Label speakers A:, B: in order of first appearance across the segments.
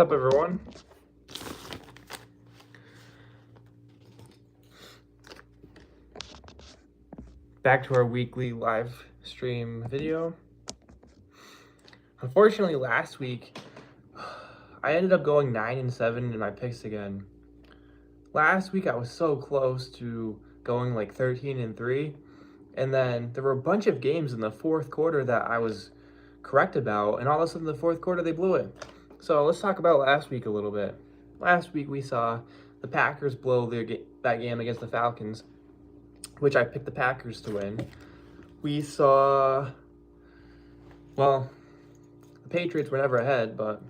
A: What's up, everyone? Back to our weekly live stream video. Unfortunately, last week I ended up going 9-7 in my picks again. Last week I was so close to going like 13-3, and then there were a bunch of games in the fourth quarter that I was correct about, and all of a sudden the fourth quarter they blew it. So let's talk about last week a little bit. Last week we saw the Packers blow that game against the Falcons, which I picked the Packers to win. We saw, well, the Patriots were never ahead, but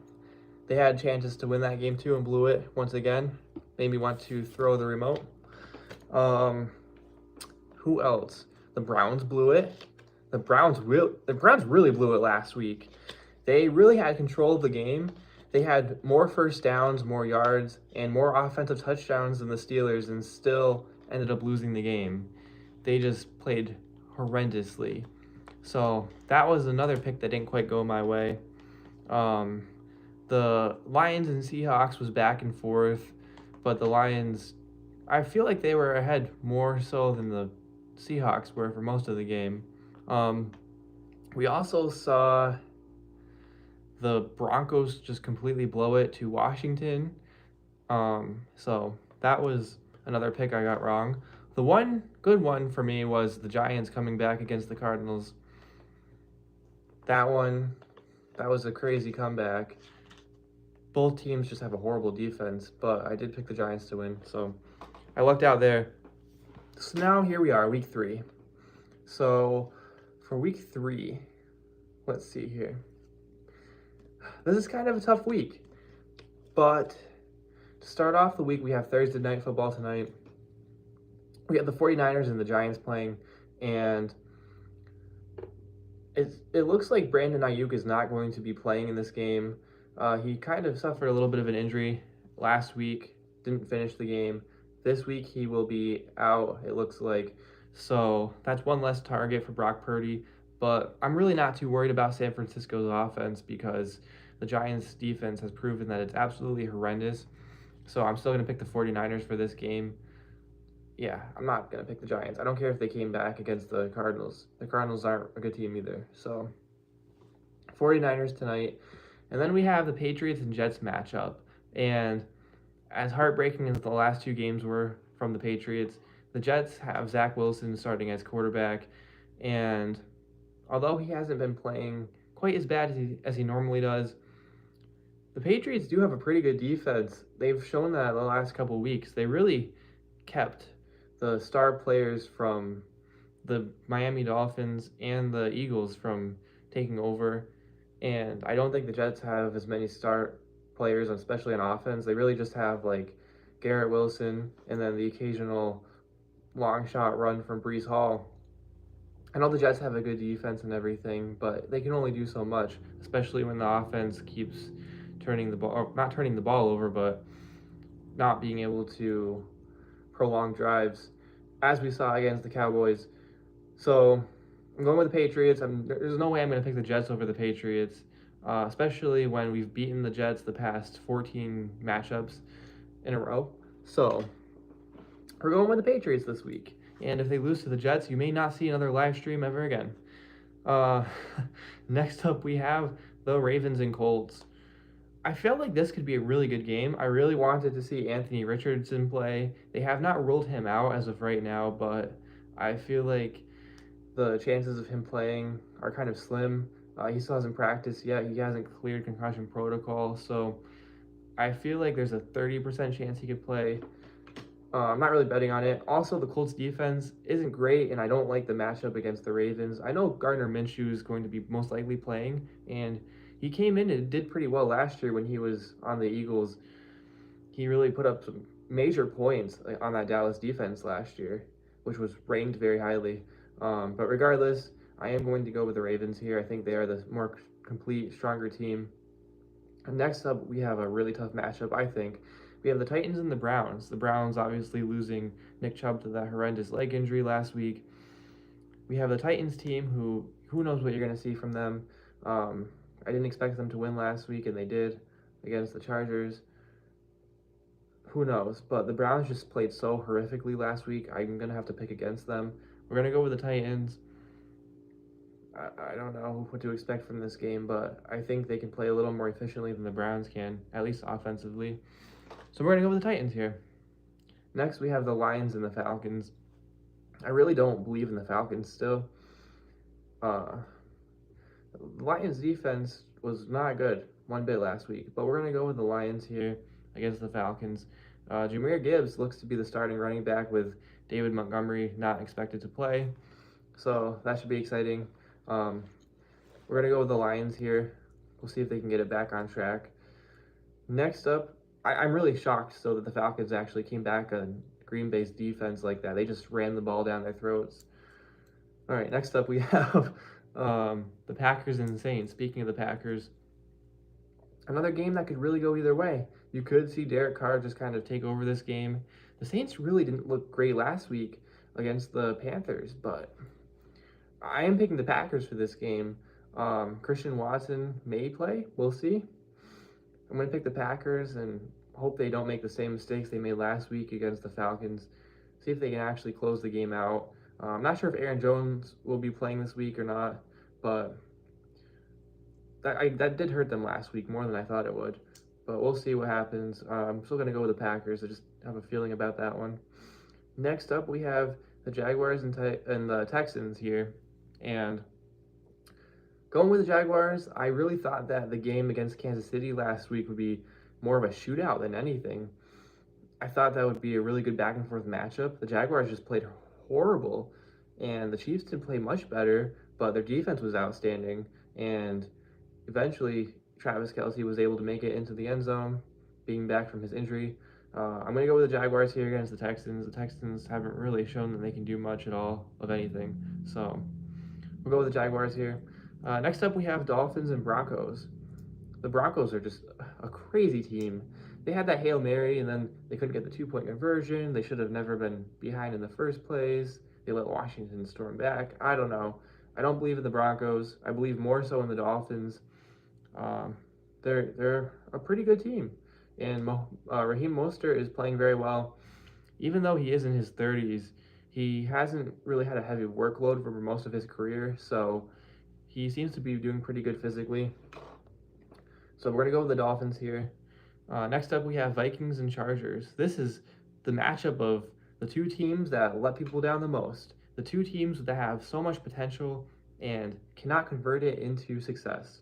A: they had chances to win that game too and blew it once again. Made me want to throw the remote. Who else? The Browns blew it. The Browns really blew it last week. They really had control of the game. They had more first downs, more yards, and more offensive touchdowns than the Steelers, and still ended up losing the game. They just played horrendously. So that was another pick that didn't quite go my way. The Lions and Seahawks was back and forth, but the Lions, I feel like they were ahead more so than the Seahawks were for most of the game. We also saw the Broncos just completely blow it to Washington. So that was another pick I got wrong. The one good one for me was the Giants coming back against the Cardinals. That was a crazy comeback. Both teams just have a horrible defense, but I did pick the Giants to win, so I lucked out there. So now here we are, week 3. So for week 3, let's see here. This is kind of a tough week, but to start off the week, we have Thursday Night Football tonight. We have the 49ers and the Giants playing, and it looks like Brandon Ayuk is not going to be playing in this game. He kind of suffered a little bit of an injury last week, didn't finish the game. This week he will be out, it looks like. So that's one less target for Brock Purdy. But I'm really not too worried about San Francisco's offense because the Giants' defense has proven that it's absolutely horrendous. So I'm still going to pick the 49ers for this game. Yeah, I'm not going to pick the Giants. I don't care if they came back against the Cardinals. The Cardinals aren't a good team either. So 49ers tonight. And then we have the Patriots and Jets matchup. And as heartbreaking as the last 2 games were from the Patriots, the Jets have Zach Wilson starting as quarterback. And although he hasn't been playing quite as bad as he normally does, the Patriots do have a pretty good defense. They've shown that the last couple of weeks. They really kept the star players from the Miami Dolphins and the Eagles from taking over. And I don't think the Jets have as many star players, especially on offense. They really just have like Garrett Wilson and then the occasional long shot run from Breece Hall. I know the Jets have a good defense and everything, but they can only do so much, especially when the offense keeps turning the ball, or not turning the ball over, but not being able to prolong drives, as we saw against the Cowboys. So I'm going with the Patriots. There's no way I'm going to pick the Jets over the Patriots, especially when we've beaten the Jets the past 14 matchups in a row. So we're going with the Patriots this week. And if they lose to the Jets, you may not see another live stream ever again. Next up, we have the Ravens and Colts. I felt like this could be a really good game. I really wanted to see Anthony Richardson play. They have not ruled him out as of right now, but I feel like the chances of him playing are kind of slim. He still hasn't practiced yet. He hasn't cleared concussion protocol, so I feel like there's a 30% chance he could play. I'm not really betting on it. Also, the Colts defense isn't great, and I don't like the matchup against the Ravens. I know Gardner Minshew is going to be most likely playing, and he came in and did pretty well last year when he was on the Eagles. He really put up some major points on that Dallas defense last year, which was ranked very highly. But regardless, I am going to go with the Ravens here. I think they are the more complete, stronger team. And next up, we have a really tough matchup, I think. We have the Titans and the Browns. The Browns obviously losing Nick Chubb to that horrendous leg injury last week. We have the Titans team who knows what you're going to see from them. I didn't expect them to win last week, and they did. against the Chargers. Who knows? But the Browns just played so horrifically last week. I'm going to have to pick against them. We're going to go with the Titans. I don't know what to expect from this game, but I think they can play a little more efficiently than the Browns can, at least offensively. So we're going to go with the Titans here. Next, we have the Lions and the Falcons. I really don't believe in the Falcons still. The Lions defense was not good one bit last week, but we're going to go with the Lions here against the Falcons. Jahmyr Gibbs looks to be the starting running back with David Montgomery not expected to play, so that should be exciting. We're going to go with the Lions here. We'll see if they can get it back on track. Next up, I'm really shocked still that the Falcons actually came back on Green Bay's defense like that. They just ran the ball down their throats. All right, next up we have the Packers and the Saints. Speaking of the Packers, another game that could really go either way. You could see Derek Carr just kind of take over this game. The Saints really didn't look great last week against the Panthers, but I am picking the Packers for this game. Christian Watson may play. We'll see. I'm going to pick the Packers and hope they don't make the same mistakes they made last week against the Falcons. See if they can actually close the game out. I'm not sure if Aaron Jones will be playing this week or not, but that did hurt them last week more than I thought it would. But we'll see what happens. I'm still going to go with the Packers. I just have a feeling about that one. Next up, we have the Jaguars and the Texans here. And going with the Jaguars, I really thought that the game against Kansas City last week would be more of a shootout than anything. I thought that would be a really good back and forth matchup. The Jaguars just played horrible, and the Chiefs didn't play much better, but their defense was outstanding. And eventually, Travis Kelce was able to make it into the end zone, being back from his injury. I'm going to go with the Jaguars here against the Texans. The Texans haven't really shown that they can do much at all of anything, so we'll go with the Jaguars here. Next up, we have Dolphins and Broncos. The Broncos are just a crazy team. They had that Hail Mary, and then they couldn't get the two-point conversion. They should have never been behind in the first place. They let Washington storm back. I don't know. I don't believe in the Broncos. I believe more so in the Dolphins. They're a pretty good team. And Raheem Mostert is playing very well. Even though he is in his 30s, he hasn't really had a heavy workload for most of his career, so he seems to be doing pretty good physically. So we're going to go with the Dolphins here. Next up, we have Vikings and Chargers. This is the matchup of the two teams that let people down the most. The two teams that have so much potential and cannot convert it into success.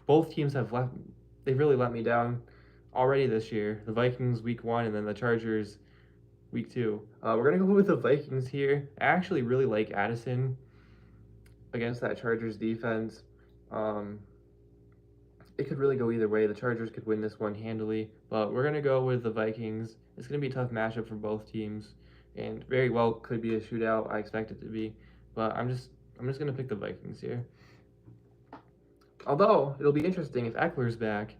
A: Both teams they've really let me down already this year. The Vikings week 1 and then the Chargers week 2. We're going to go with the Vikings here. I actually really like Addison against that Chargers defense. It could really go either way. The Chargers could win this one handily, but we're going to go with the Vikings. It's going to be a tough matchup for both teams, and very well could be a shootout. I expect it to be, but I'm just going to pick the Vikings here. Although, it'll be interesting if Eckler's back.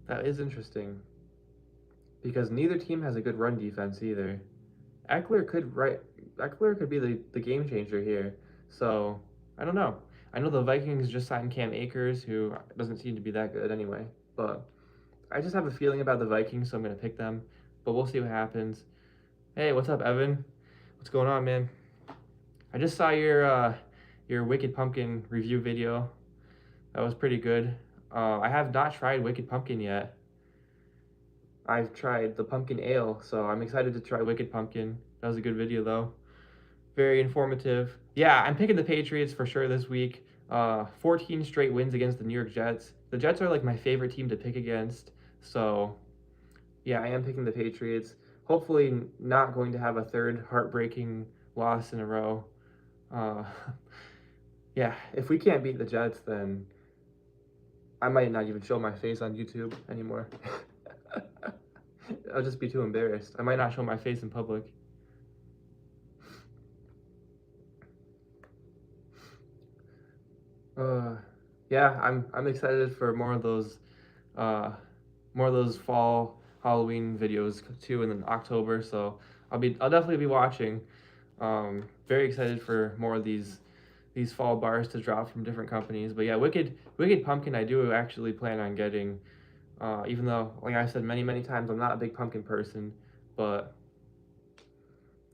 A: That is interesting, because neither team has a good run defense either. Eckler could be the game changer here, so I don't know. I know the Vikings just signed Cam Akers, who doesn't seem to be that good anyway, but I just have a feeling about the Vikings, so I'm going to pick them, but we'll see what happens. Hey, what's up, Evan? What's going on, man? I just saw your Wicked Pumpkin review video. That was pretty good. I have not tried Wicked Pumpkin yet. I've tried the pumpkin ale, so I'm excited to try Wicked Pumpkin. That was a good video, though. Very informative. Yeah, I'm picking the Patriots for sure this week. 14 straight wins against the New York Jets. The Jets are like my favorite team to pick against. So, yeah, I am picking the Patriots. Hopefully not going to have a third heartbreaking loss in a row. Yeah, if we can't beat the Jets, then I might not even show my face on YouTube anymore. I'll just be too embarrassed. I might not show my face in public. Yeah, I'm excited for more of those fall Halloween videos too in October. So I'll definitely be watching. Very excited for more of these these fall bars to drop from different companies. But yeah, Wicked Pumpkin I do actually plan on getting. Even though, like I said many times, I'm not a big pumpkin person, but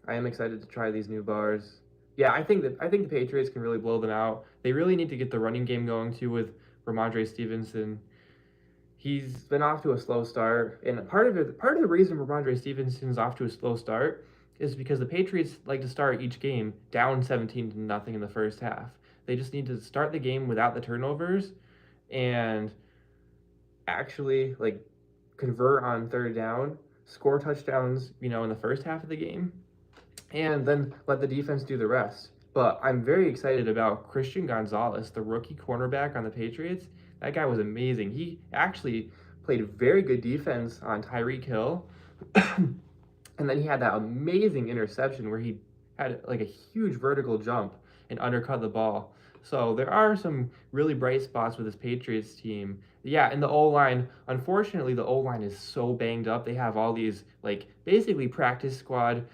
A: I am excited to try these new bars. Yeah, I think the Patriots can really blow them out. They really need to get the running game going too with Ramondre Stevenson. He's been off to a slow start, and part of the reason Ramondre Stevenson's off to a slow start is because the Patriots like to start each game down 17-0 in the first half. They just need to start the game without the turnovers and actually like convert on third down, score touchdowns, in the first half of the game, and then let the defense do the rest. But I'm very excited about Christian Gonzalez, the rookie cornerback on the Patriots. That guy was amazing. He actually played very good defense on Tyreek Hill. And then he had that amazing interception where he had like a huge vertical jump and undercut the ball. So there are some really bright spots with this Patriots team. Yeah, and the O-line, unfortunately, the O-line is so banged up. They have all these, like, basically practice squad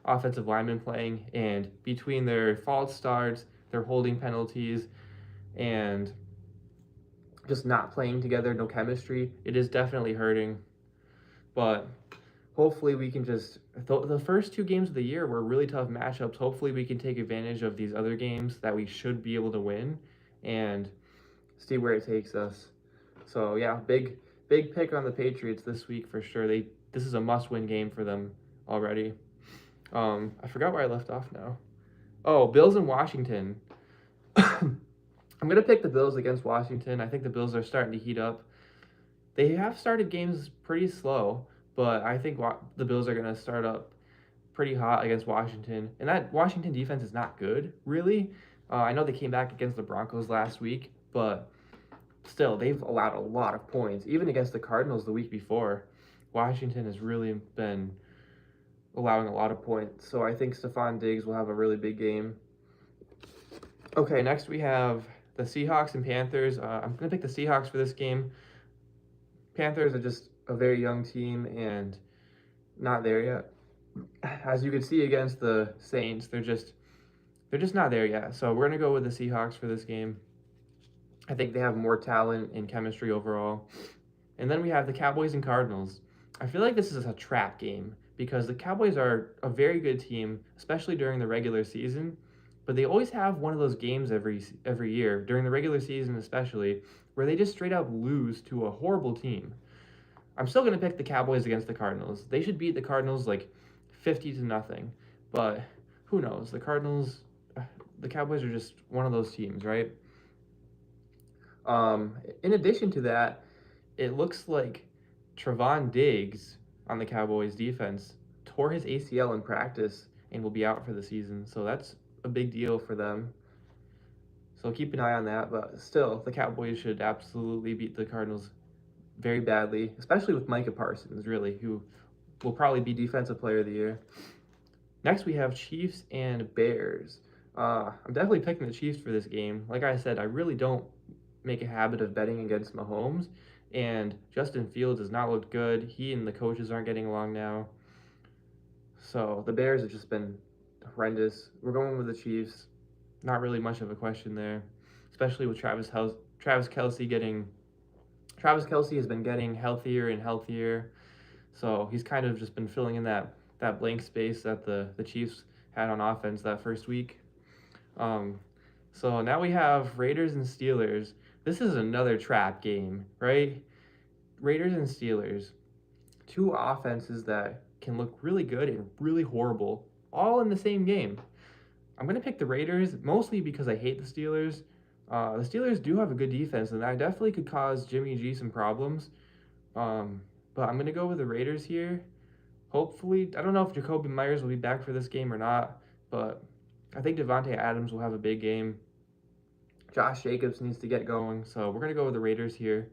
A: offensive linemen playing, and between their false starts, their holding penalties, and just not playing together, no chemistry, it is definitely hurting. But hopefully we can just the first two games of the year were really tough matchups. Hopefully we can take advantage of these other games that we should be able to win and see where it takes us. So yeah, big pick on the Patriots this week for sure. This is a must-win game for them already. I forgot where I left off now. Oh, Bills and Washington. I'm gonna pick the Bills against Washington. I think the Bills are starting to heat up. They have started games pretty slow, but I think the Bills are going to start up pretty hot against Washington. And that Washington defense is not good, really. I know they came back against the Broncos last week, but still, they've allowed a lot of points. Even against the Cardinals the week before, Washington has really been allowing a lot of points. So I think Stephon Diggs will have a really big game. Okay, next we have the Seahawks and Panthers. I'm going to pick the Seahawks for this game. Panthers are just a very young team and not there yet. As you can see against the Saints, they're just not there yet. So we're gonna go with the Seahawks for this game. I think they have more talent and chemistry overall. And then we have the Cowboys and Cardinals. I feel like this is a trap game because the Cowboys are a very good team, especially during the regular season. But they always have one of those games every year, during the regular season especially, where they just straight up lose to a horrible team. I'm still going to pick the Cowboys against the Cardinals. They should beat the Cardinals like 50-0, but who knows? The Cowboys are just one of those teams, right? In addition to that, it looks like Trevon Diggs on the Cowboys defense tore his ACL in practice and will be out for the season. So that's a big deal for them. So keep an eye on that. But still, the Cowboys should absolutely beat the Cardinals very badly, especially with Micah Parsons, really, who will probably be Defensive Player of the Year. Next, we have Chiefs and Bears. I'm definitely picking the Chiefs for this game. Like I said, I really don't make a habit of betting against Mahomes, and Justin Fields has not looked good. He and the coaches aren't getting along now. So the Bears have just been horrendous. We're going with the Chiefs. Not really much of a question there, especially with Travis Kelce getting. Travis Kelce has been getting healthier and healthier, so he's kind of just been filling in that blank space that the Chiefs had on offense that first week. So now we have Raiders and Steelers. This is another trap game, right? Raiders and Steelers, two offenses that can look really good and really horrible, all in the same game. I'm going to pick the Raiders, mostly because I hate the Steelers. The Steelers do have a good defense, and that definitely could cause Jimmy G some problems. But I'm going to go with the Raiders here. Hopefully, I don't know if Jacoby Myers will be back for this game or not, but I think Devontae Adams will have a big game. Josh Jacobs needs to get going, so we're going to go with the Raiders here.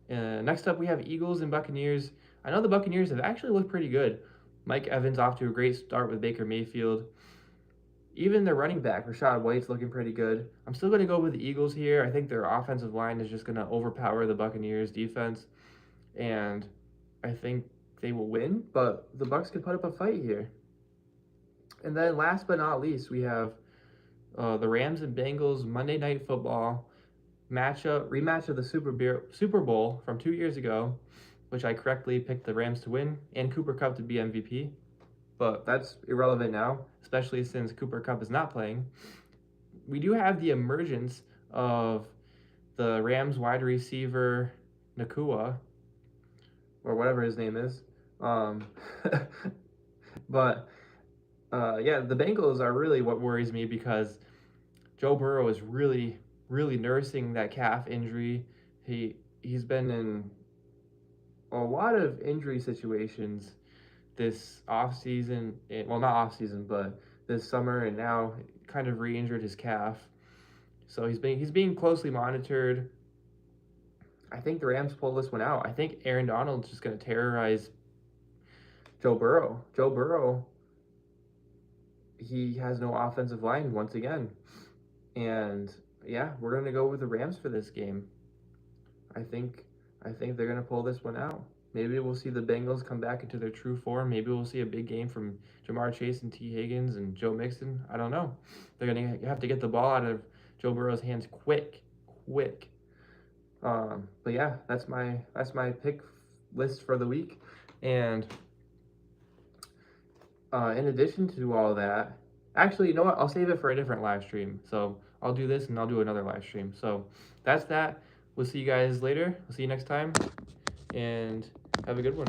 A: Next up, we have Eagles and Buccaneers. I know the Buccaneers have actually looked pretty good. Mike Evans off to a great start with Baker Mayfield. Even their running back, Rachaad White's looking pretty good. I'm still going to go with the Eagles here. I think their offensive line is just going to overpower the Buccaneers' defense, and I think they will win, but the Bucs could put up a fight here. And then last but not least, we have The Rams and Bengals Monday Night Football rematch of the Super Bowl from 2 years ago, which I correctly picked the Rams to win and Cooper Kupp to be MVP. But that's irrelevant now, especially since Cooper Kupp is not playing. We do have the emergence of the Rams wide receiver Nakua, or whatever his name is. But yeah, the Bengals are really what worries me because Joe Burrow is really, really nursing that calf injury. He's been in a lot of injury situations this off season. Well, not off season, but this summer, and now kind of re-injured his calf. So he's being closely monitored. I think the Rams pull this one out. I think Aaron Donald's just going to terrorize Joe Burrow. Joe Burrow, he has no offensive line once again. And yeah, we're going to go with the Rams for this game. I think they're going to pull this one out. Maybe we'll see the Bengals come back into their true form. Maybe we'll see a big game from Jamar Chase and T. Higgins and Joe Mixon. I don't know. They're going to have to get the ball out of Joe Burrow's hands quick. But yeah, that's my pick list for the week. And in addition to all that, actually, you know what? I'll save it for a different live stream. So I'll do this and I'll do another live stream. So that's that. We'll see you guys later. We'll see you next time. And have a good one.